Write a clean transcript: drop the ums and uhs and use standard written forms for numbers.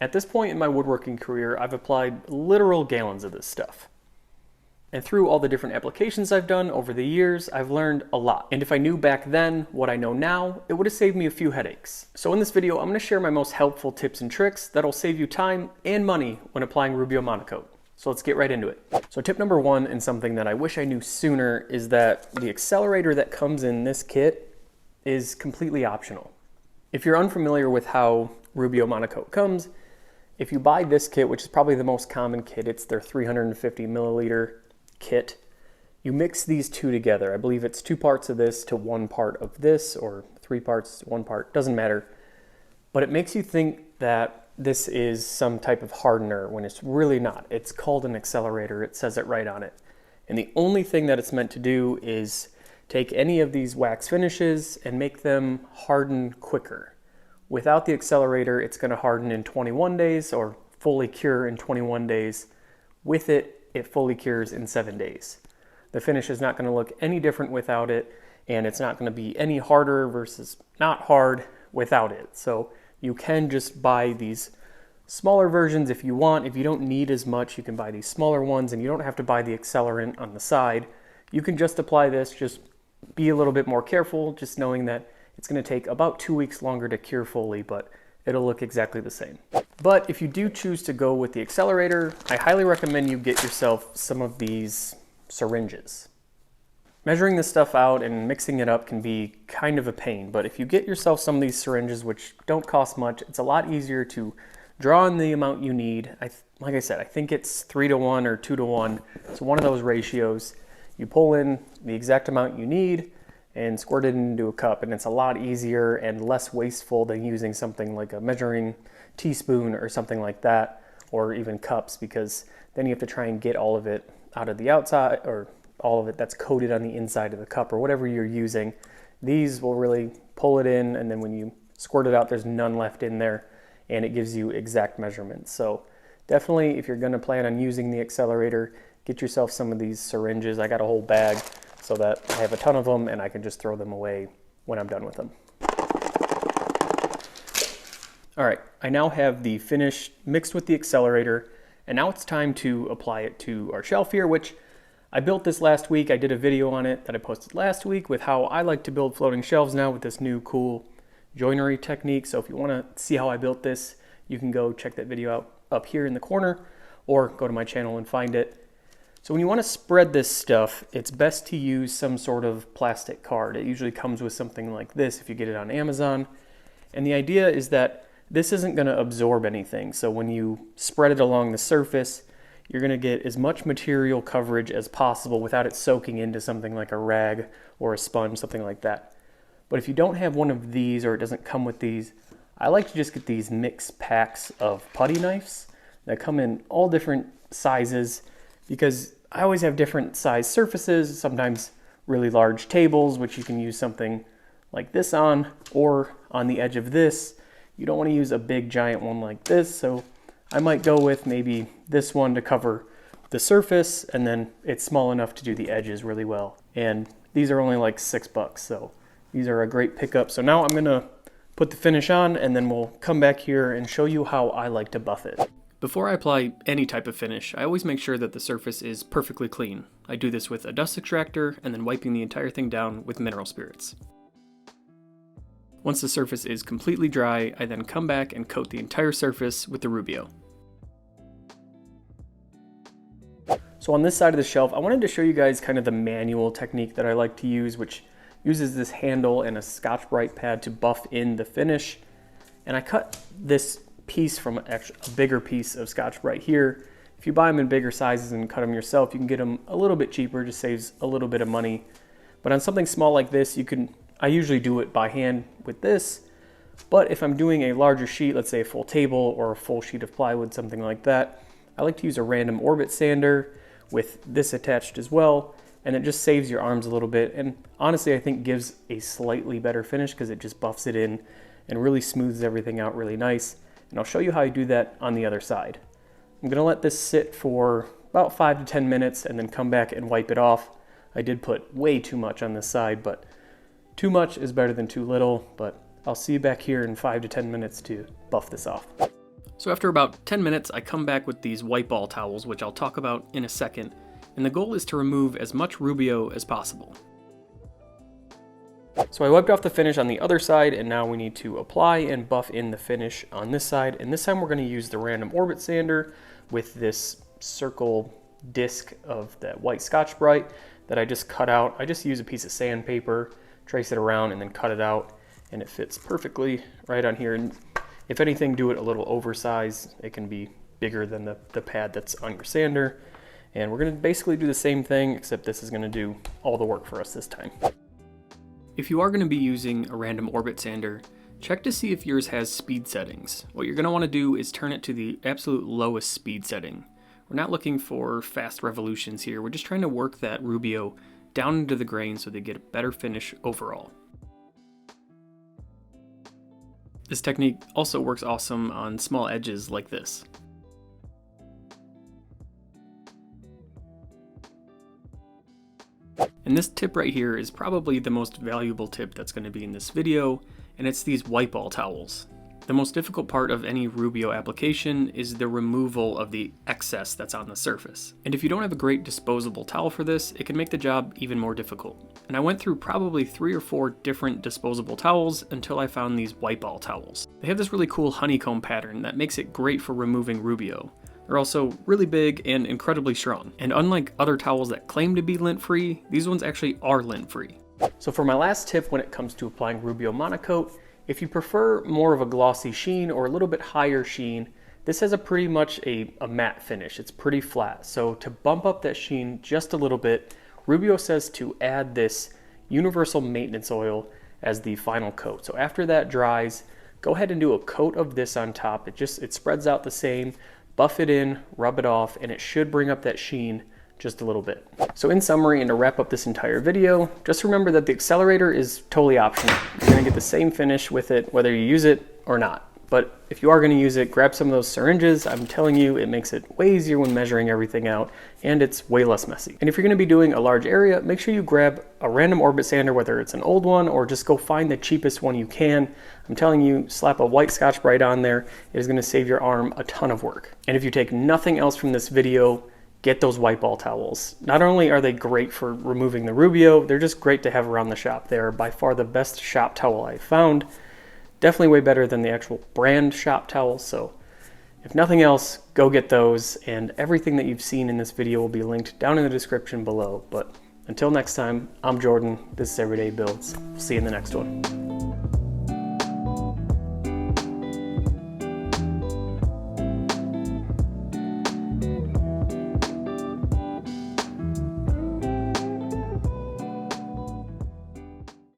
At this point in my woodworking career, I've applied literal gallons of this stuff. And through all the different applications I've done over the years, I've learned a lot. And if I knew back then what I know now, it would have saved me a few headaches. So in this video, I'm going to share my most helpful tips and tricks that'll save you time and money when applying Rubio Monocoat. So let's get right into it. So tip number one, and something that I wish I knew sooner, is that the accelerator that comes in this kit is completely optional. If you're unfamiliar with how Rubio Monocoat comes, if you buy this kit, which is probably the most common kit, it's their 350 milliliter kit, you mix these two together. I believe it's 2 parts of this to 1 part of this, or 3 parts to 1 part, doesn't matter. But it makes you think that this is some type of hardener when it's really not. It's called an accelerator, it says it right on it. And the only thing that it's meant to do is take any of these wax finishes and make them harden quicker. Without the accelerator, it's going to harden in 21 days or fully cure in 21 days. With it, it fully cures in 7 days. The finish is not going to look any different without it, and it's not going to be any harder versus not hard without it. So you can just buy these smaller versions if you want. If you don't need as much, you can buy these smaller ones, and you don't have to buy the accelerant on the side. You can just apply this, just be a little bit more careful, just knowing that it's going to take about 2 weeks longer to cure fully, but it'll look exactly the same. But if you do choose to go with the accelerator, I highly recommend you get yourself some of these syringes. Measuring this stuff out and mixing it up can be kind of a pain, but if you get yourself some of these syringes, which don't cost much, it's a lot easier to draw in the amount you need. Like I said, I think it's 3-to-1 or 2-to-1. It's one of those ratios. You pull in the exact amount you need and squirt it into a cup, and it's a lot easier and less wasteful than using something like a measuring teaspoon or something like that, or even cups, because then you have to try and get all of it out of the outside, or all of it that's coated on the inside of the cup, or whatever you're using. These will really pull it in, and then when you squirt it out, there's none left in there, and it gives you exact measurements. So definitely, if you're going to plan on using the accelerator, get yourself some of these syringes. I got a whole bag so that I have a ton of them and I can just throw them away when I'm done with them. All right, I now have the finish mixed with the accelerator, and now it's time to apply it to our shelf here, which I built this last week. I did a video on it that I posted last week with how I like to build floating shelves now with this new cool joinery technique. So if you want to see how I built this, you can go check that video out up here in the corner, or go to my channel and find it. So when you want to spread this stuff, it's best to use some sort of plastic card. It usually comes with something like this if you get it on Amazon. And the idea is that this isn't going to absorb anything. So when you spread it along the surface, you're going to get as much material coverage as possible without it soaking into something like a rag or a sponge, something like that. But if you don't have one of these, or it doesn't come with these, I like to just get these mixed packs of putty knives that come in all different sizes, because I always have different size surfaces, sometimes really large tables, which you can use something like this on, or on the edge of this. You don't want to use a big giant one like this, so I might go with maybe this one to cover the surface, and then it's small enough to do the edges really well. And these are only like $6, so these are a great pickup. So now I'm gonna put the finish on, and then we'll come back here and show you how I like to buff it. Before I apply any type of finish, I always make sure that the surface is perfectly clean. I do this with a dust extractor and then wiping the entire thing down with mineral spirits. Once the surface is completely dry, I then come back and coat the entire surface with the Rubio. So on this side of the shelf, I wanted to show you guys kind of the manual technique that I like to use, which uses this handle and a Scotch-Brite pad to buff in the finish. And I cut this piece from a bigger piece of Scotch-Brite here. If you buy them in bigger sizes and cut them yourself, you can get them a little bit cheaper, just saves a little bit of money. But on something small like this, I usually do it by hand with this, but if I'm doing a larger sheet, let's say a full table or a full sheet of plywood, something like that, I like to use a random orbit sander with this attached as well, and it just saves your arms a little bit, and honestly I think gives a slightly better finish because it just buffs it in and really smooths everything out really nice. And I'll show you how I do that on the other side. I'm gonna let this sit for about 5 to 10 minutes and then come back and wipe it off. I did put way too much on this side, but too much is better than too little, but I'll see you back here in 5 to 10 minutes to buff this off. So after about 10 minutes, I come back with these Wypall towels, which I'll talk about in a second, and the goal is to remove as much Rubio as possible. So I wiped off the finish on the other side, and now we need to apply and buff in the finish on this side, and this time we're going to use the random orbit sander with this circle disc of that white Scotch-Brite that I just cut out. I just use a piece of sandpaper, trace it around, and then cut it out, and it fits perfectly right on here. And if anything, do it a little oversized. It can be bigger than the pad that's on your sander. And we're going to basically do the same thing, except this is going to do all the work for us this time. If you are going to be using a random orbit sander, check to see if yours has speed settings. What you're going to want to do is turn it to the absolute lowest speed setting. We're not looking for fast revolutions here. We're just trying to work that Rubio down into the grain so they get a better finish overall. This technique also works awesome on small edges like this. And this tip right here is probably the most valuable tip that's going to be in this video, and it's these Wypall towels. The most difficult part of any Rubio application is the removal of the excess that's on the surface. And if you don't have a great disposable towel for this, it can make the job even more difficult. And I went through probably 3 or 4 different disposable towels until I found these Wypall towels. They have this really cool honeycomb pattern that makes it great for removing Rubio. They're also really big and incredibly strong. And unlike other towels that claim to be lint-free, these ones actually are lint-free. So for my last tip when it comes to applying Rubio Monocoat, if you prefer more of a glossy sheen or a little bit higher sheen, this has a pretty much a matte finish. It's pretty flat. So to bump up that sheen just a little bit, Rubio says to add this universal maintenance oil as the final coat. So after that dries, go ahead and do a coat of this on top. It spreads out the same, buff it in, rub it off, and it should bring up that sheen just a little bit. So in summary, and to wrap up this entire video, just remember that the Accelerator is totally optional. You're gonna get the same finish with it whether you use it or not. But if you are gonna use it, grab some of those syringes. I'm telling you, it makes it way easier when measuring everything out, and it's way less messy. And if you're gonna be doing a large area, make sure you grab a random orbit sander, whether it's an old one or just go find the cheapest one you can. I'm telling you, slap a white Scotch-Brite on there. It is gonna save your arm a ton of work. And if you take nothing else from this video, get those Wypall towels. Not only are they great for removing the Rubio, they're just great to have around the shop. They are by far the best shop towel I've found. Definitely way better than the actual brand shop towels. So if nothing else, go get those, and everything that you've seen in this video will be linked down in the description below. But until next time, I'm Jordan. This is Everyday Builds. We'll see you in the next one.